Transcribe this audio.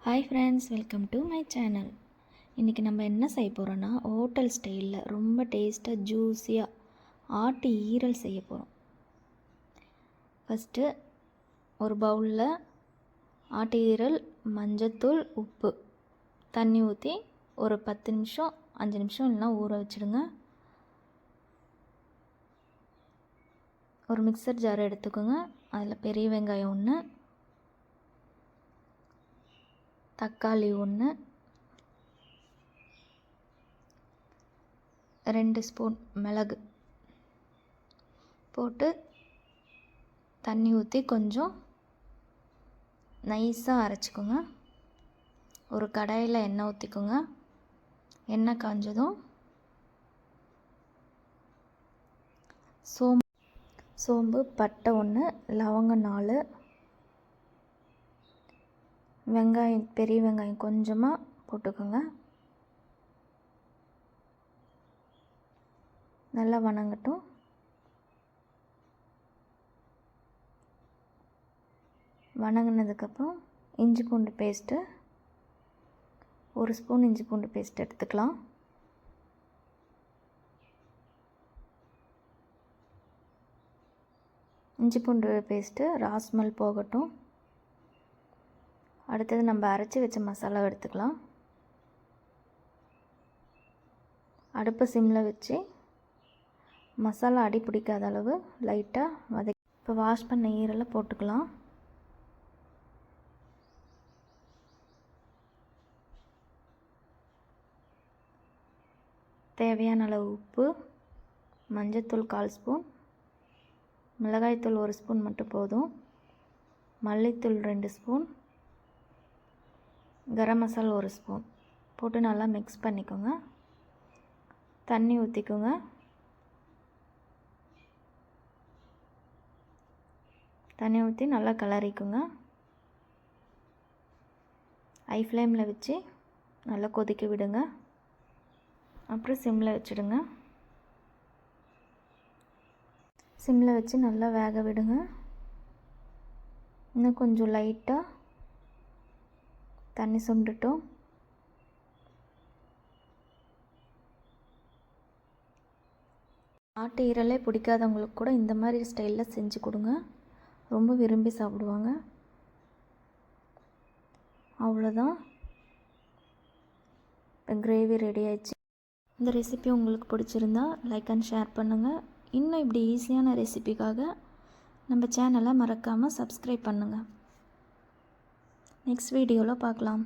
Hi friends, welcome to my channel. இன்றைக்கி நம்ம என்ன செய்ய போகிறோன்னா, ஹோட்டல் ஸ்டைலில் ரொம்ப டேஸ்ட்டாக ஜூஸியாக ஆட்டு ஈரல் செய்ய போகிறோம். ஃபஸ்ட்டு ஒரு பவுலில் ஆட்டு ஈரல், மஞ்சத்தூள், உப்பு, தண்ணி ஊற்றி ஒரு 10 நிமிஷம் 5 நிமிஷம் இல்லைனா ஊற வச்சுடுங்க. ஒரு மிக்சர் ஜார் எடுத்துக்கோங்க. அதில் பெரிய வெங்காயம் 1, தக்காளி 1, 2 ஸ்பூன் மிளகு போட்டு தண்ணி ஊற்றி கொஞ்சம் நைஸாக அரைச்சிக்கோங்க. ஒரு கடாயில் எண்ணெய் ஊற்றிக்கோங்க. எண்ணெய் காஞ்சதும் சோம்பு, பட்டை 1, லவங்கம் 4, வெங்காயம், பெரிய வெங்காயம் கொஞ்சமாக போட்டுக்கோங்க. நல்லா வணங்கட்டும். வணங்கினதுக்கப்புறம் இஞ்சி பூண்டு பேஸ்ட்டு 1 ஸ்பூன் இஞ்சி பூண்டு பேஸ்ட் எடுத்துக்கலாம். இஞ்சி பூண்டு பேஸ்ட்டு ராஸ்மல் போகட்டும். அடுத்தது நம்ம அரைச்சி வச்ச மசாலா எடுத்துக்கலாம். அடுப்பை சிம்மில் வச்சு மசாலா அடி பிடிக்காத அளவு லைட்டாக வதக்கி இப்போ வாஷ் பண்ண ஈரலை போட்டுக்கலாம். தேவையான அளவு உப்பு, மஞ்சத்தூள் 1/4 ஸ்பூன், மிளகாய்த்தூள் 1 ஸ்பூன் மட்டும் போதும், மல்லித்தூள் 2 ஸ்பூன், கரம் மசாலா 1 ஸ்பூன் போட்டு நல்லா மிக்ஸ் பண்ணிக்கோங்க. தண்ணி ஊற்றிக்கோங்க. தண்ணி ஊற்றி நல்லா கிளறிக்கோங்க. ஹை ஃப்ளேமில் வச்சு நல்லா கொதிக்க விடுங்க. அப்புறம் சிம்மில் வச்சுடுங்க. சிம்மில் வச்சு நல்லா வேக விடுங்க. இன்னும் கொஞ்சம் லைட்டாக தண்ணி சுண்டட்டும். ஆட்டு ஈரலே பிடிக்காதவங்களுக்கு கூட இந்த மாதிரி ஸ்டைலில் செஞ்சு கொடுங்க. ரொம்ப விரும்பி சாப்பிடுவாங்க. அவ்வளோதான், இப்போ கிரேவி ரெடி ஆயிடுச்சு. இந்த ரெசிபி உங்களுக்கு பிடிச்சிருந்தா லைக் அண்ட் ஷேர் பண்ணுங்கள். இன்னும் இப்படி ஈஸியான ரெசிபிக்காக நம்ம சேனலை மறக்காமல் சப்ஸ்கிரைப் பண்ணுங்கள். நெக்ஸ்ட் வீடியோவில் பார்க்கலாம்.